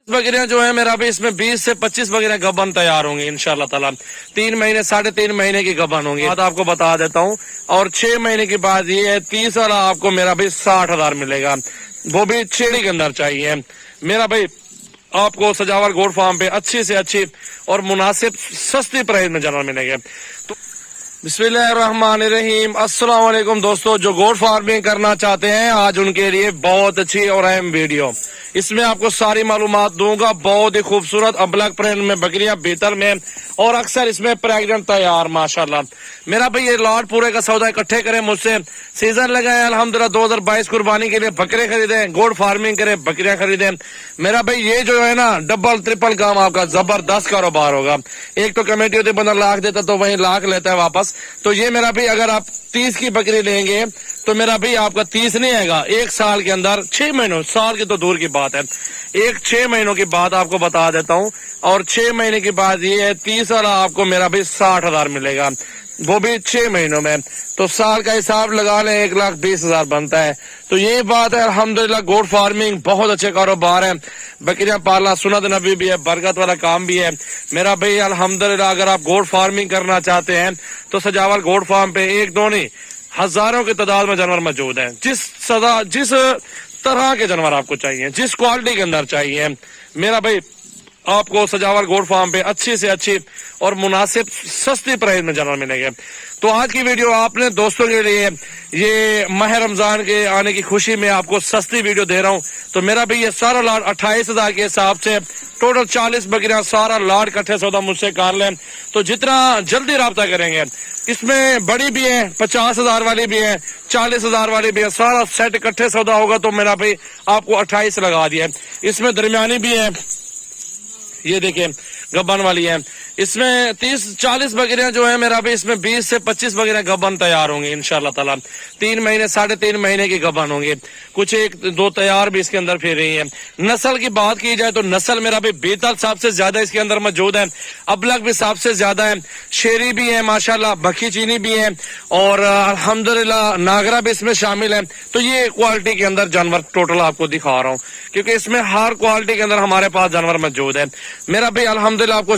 बकरियां जो है मेरा भी इसमें 20 से 25 बकरियां गबन तैयार होंगी इंशाल्लाह ताला। 3 महीने 3.5 महीने की गबन होंगी, बात आपको बता देता हूँ। और 6 महीने के बाद ये 30 वाला आपको मेरा भी 60,000 मिलेगा, वो भी छेड़ी के अंदर चाहिए मेरा भाई। आपको सजावल गोट फार्म पे अच्छी से अच्छी और मुनासिब सस्ती प्राइस में जानवर मिलेंगे। तो बिस्मिल्लाहिर्रहमानिर्रहीम, अस्सलाम वालेकुम दोस्तों, जो गोट फार्मिंग करना चाहते हैं आज उनके लिए बहुत अच्छी और अहम वीडियो। इसमें आपको सारी मालूमात दूंगा। बहुत ही खूबसूरत अबलग प्रिंट में बकरियां बेहतर में, और अक्सर इसमें प्रेग्नेंट तैयार माशाल्लाह। मेरा भाई ये लॉट पूरे का सौदा इकट्ठे करें मुझसे, सीजन लगाए अल्हम्दुलिल्लाह 2022 कुर्बानी के लिए बकरे खरीदे, गोट फार्मिंग करें, बकरियां खरीदे। मेरा भाई ये जो है ना डबल ट्रिपल काम आपका जबरदस्त कारोबार होगा। एक तो कमेटी होती बंदा लाख देता तो वही लाख लेता है वापस। तो ये मेरा भाई अगर आप 30 की बकरी लेंगे तो मेरा भाई आपका 30 नहीं आएगा, 1 साल के अंदर 6 महीनों, साल की तो दूर की बात है, 6 महीनों की बात आपको बता देता हूँ। और 6 महीने के बाद ये 30 वाला आपको मेरा भाई 60,000 मिलेगा, वो भी 6 महीनों में। तो साल का हिसाब लगा लें 1,20,000 बनता है। तो यही बात है अल्हम्दुलिल्लाह, गोट फार्मिंग बहुत अच्छे कारोबार है। बकरियां पालना सुन्नत नबी भी है, बरकत वाला काम भी है मेरा भाई अल्हम्दुलिल्लाह। अगर आप गोट फार्मिंग करना चाहते हैं तो सजावल गोट फार्म पे 1-2 नहीं हजारों की तादाद में जानवर मौजूद है। जिस तरह के जानवर आपको चाहिए, जिस क्वालिटी के अंदर चाहिए मेरा भाई, आपको सजावल गोट फार्म पे अच्छी से अच्छी और मुनासिब सस्ती प्राइस में जानवर मिलेंगे। तो आज की वीडियो आपने दोस्तों के लिए, ये माह रमजान के आने की खुशी में आपको सस्ती वीडियो दे रहा हूँ। तो मेरा भाई ये सारा लाट 28,000 के हिसाब से टोटल 40 बकरियां, सारा लाट इकट्ठे सौदा मुझसे कर लें। तो जितना जल्दी राब्ता करेंगे, इसमें बड़ी भी है, 50,000 वाली भी है, 40,000 वाली भी है, सारा सेट इकट्ठे सौदा होगा तो मेरा भाई आपको 28 लगा दिया। इसमें दरमियानी भी है, ये देखिए गब्बन वाली है। इसमें 30-40 बकरियां जो है मेरा भी इसमें 20 से 25 बकरियां गब्बन तैयार होंगी इंशाल्लाह ताला। 3 महीने 3.5 महीने की गब्बन होंगी, कुछ 1-2 तैयार भी इसके अंदर फिर रही है। नस्ल की बात की जाए तो नस्ल मेरा भी बेहतर सबसे ज्यादा इसके अंदर मौजूद है, अबलग भी सबसे ज्यादा है, शेरी भी है माशाल्लाह, बखी चीनी भी है, और अल्हम्दुलिल्लाह नागरा भी इसमें शामिल है। तो ये क्वालिटी के अंदर जानवर टोटल आपको दिखा रहा हूँ, क्योंकि इसमें हर क्वालिटी के अंदर हमारे पास जानवर मौजूद है मेरा भाई अल्हम्दुलिल्लाह। आपको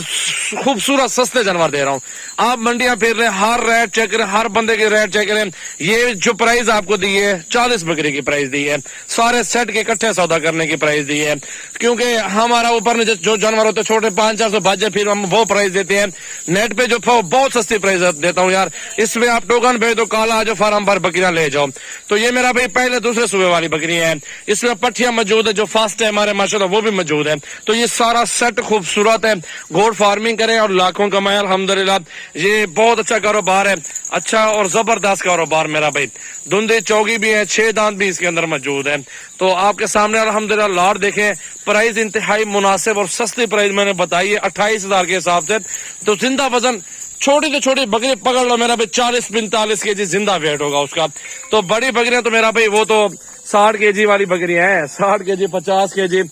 खूबसूरत सस्ते जानवर दे रहा हूँ। आप मंडियां फिर रहे, हर रेट चेक करें, हर बंदे की रेट चेक करें। ये जो प्राइस आपको दी है 40 बकरी की प्राइस दी है, सारे सेट के इकट्ठे सौदा करने की प्राइस दी है, क्योंकि हमारा ऊपर जो जानवर होते छोटे 500-400 भाजे, फिर हम वो प्राइस देते हैं। नेट पे जो बहुत सस्ती प्राइस देता हूँ यार, इसमें आप टोकन भेज दो, काला जो फार्म पर बकरियां ले जाओ। तो ये मेरा भाई पहले दूसरे सूबे वाली बकरी है, इसमें पट्टियां मौजूद है, जो फास्ट है हमारे माशाल्लाह वो भी मौजूद है। तो ये सारा सेट खूबसूरत है। गोट फार्मिंग करें और लाखों कमाए अल्हम्दुलिल्लाह। ये बहुत अच्छा कारोबार है, अच्छा और जबरदस्त कारोबार मेरा भाई। धुंधे चौगी भी है, 6 दांत भी इसके अंदर मौजूद है। तो आपके सामने अल्हम्दुलिल्लाह लाट देखें, प्राइस इंतहाई मुनासिब और सस्ती प्राइस मैंने बताई है 28,000 के हिसाब से। तो जिंदा वजन छोटी से छोटी बकरी पकड़ लो मेरा भाई 40-45 केजी जिंदा वेट होगा उसका। तो बड़ी बकरियां तो मेरा भाई वो तो 60 केजी वाली बकरियां हैं, 60 केजी, 50 केजी,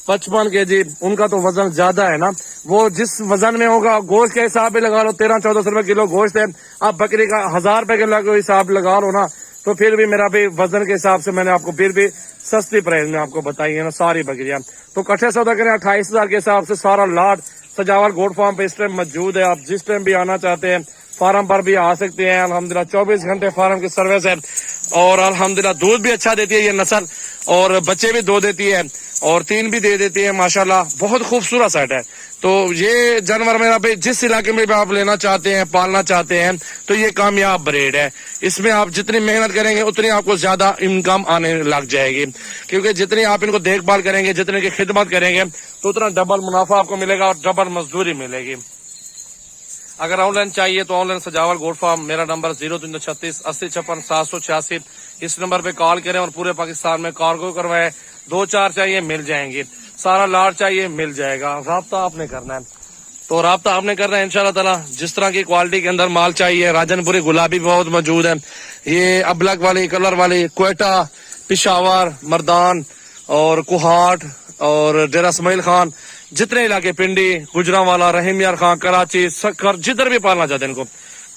55 केजी, उनका तो वजन ज्यादा है ना। वो जिस वजन में होगा, गोश्त के हिसाब भी लगा लो, 1300-1400 रुपए किलो गोश्त है। आप बकरी का 1000 रुपए किलो हिसाब लगा लो ना, तो फिर भी मेरा भी वजन के हिसाब से मैंने आपको फिर भी सस्ती प्राइस में आपको बताई है ना सारी बकरियां। तो इकट्ठे सौदा करें 28,000 के हिसाब से। सारा लाट सजावल गोट फार्म पे इस टाइम मौजूद है। आप जिस टाइम भी आना चाहते हैं फार्म पर भी आ सकते हैं अल्हम्दुलिल्लाह। 24 घंटे फार्म की सर्विस है, और अल्हम्दुलिल्लाह दूध भी अच्छा देती है ये नस्ल, और बच्चे भी 2 देती है और 3 भी दे देती है माशाल्लाह। बहुत खूबसूरत सेट है। तो ये जानवर मेरा भाई जिस इलाके में भी आप लेना चाहते हैं, पालना चाहते हैं, तो ये कामयाब ब्रीड है। इसमें आप जितनी मेहनत करेंगे उतनी आपको ज्यादा इनकम आने लग जाएगी, क्योंकि जितनी आप इनको देखभाल करेंगे, जितने की खिदमत करेंगे, तो उतना डबल मुनाफा आपको मिलेगा और डबल मजदूरी मिलेगी। अगर ऑनलाइन चाहिए तो ऑनलाइन सजावल गोट फार्म, मेरा नंबर 0336 8056 786। इस नंबर पे कॉल करें और पूरे पाकिस्तान में कार्गो करवाएं। 2-4 चाहिए मिल जाएंगे, सारा लाट चाहिए मिल जाएगा। राब्ता आपने करना है, तो राब्ता आपने करना है इंशाल्लाह ताला। जिस तरह की क्वालिटी के अंदर माल चाहिए, राजनपुरी गुलाबी बहुत मौजूद है, ये अबलग वाली, कलर वाली, क्वेटा, पिशावर, मर्दान और कुहाट और डेरा इसमाइल खान, जितने इलाके, पिंडी, गुजरांवाला, रहीम यार खान, कराची, सक्खर, जिधर भी पालना चाहते हैं इनको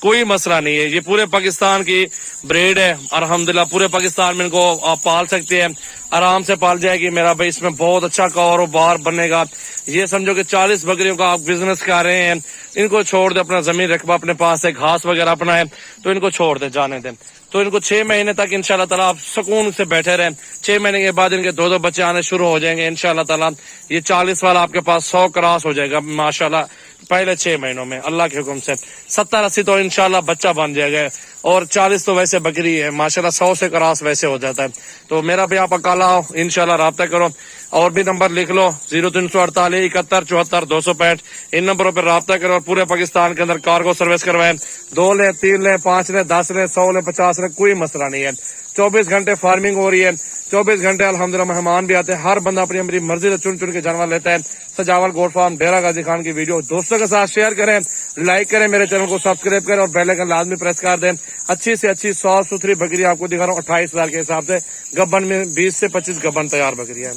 कोई मसला नहीं है। ये पूरे पाकिस्तान की ब्रीड है, अल्हम्दुलिल्लाह पूरे पाकिस्तान में इनको आप पाल सकते हैं, आराम से पाल जाएगी मेरा भाई। इसमें बहुत अच्छा कारोबार बनेगा। ये समझो कि 40 बकरियों का आप बिजनेस कर रहे हैं, इनको छोड़ दे, अपना जमीन रकबा अपने पास है, घास वगैरह अपना है, तो इनको छोड़ दे, जाने दें। तो इनको 6 महीने तक इंशाल्लाह ताला आप सुकून से बैठे रहें। 6 महीने के बाद इनके 2-2 बच्चे आने शुरू हो जाएंगे इंशाल्लाह ताला। ये 40 वाला आपके पास 100 क्रॉस हो जाएगा माशाल्लाह पहले 6 महीनों में, अल्लाह के हुक्म से। 70-80 तो इंशाल्लाह बच्चा बन जाएगा, और 40 तो वैसे बकरी है माशाल्लाह, 100 से क्रॉस वैसे हो जाता है। तो मेरा भी आप अकाला हो इंशाल्लाह राब्ता करो, और भी नंबर लिख लो 0348 71 74 265। इन नंबरों पर राब्ता करो और पूरे पाकिस्तान के अंदर कार्गो सर्विस करवाएं। 2 लें, 3 लें, 5 लें, 10 लें, 100 लें, 50 लें, कोई मसला नहीं है। 24 घंटे फार्मिंग हो रही है, 24 घंटे अल्हम्दुलिल्लाह मेहमान भी आते हैं। हर बंदा अपनी अपनी मर्जी से चुन चुन के जानवर लेता है। सजावल गोट फार्म डेरा गाजी खान की वीडियो दोस्तों के साथ शेयर करें, लाइक करें, मेरे चैनल को सब्सक्राइब करें और बेल आइकन लाजमी प्रेस कर दें। अच्छी से अच्छी 100 सुथरी बकरी आपको दिखा रहा हूँ 28,000 के हिसाब से। गब्बन में 20 से 25 गब्बन तैयार बकरी है।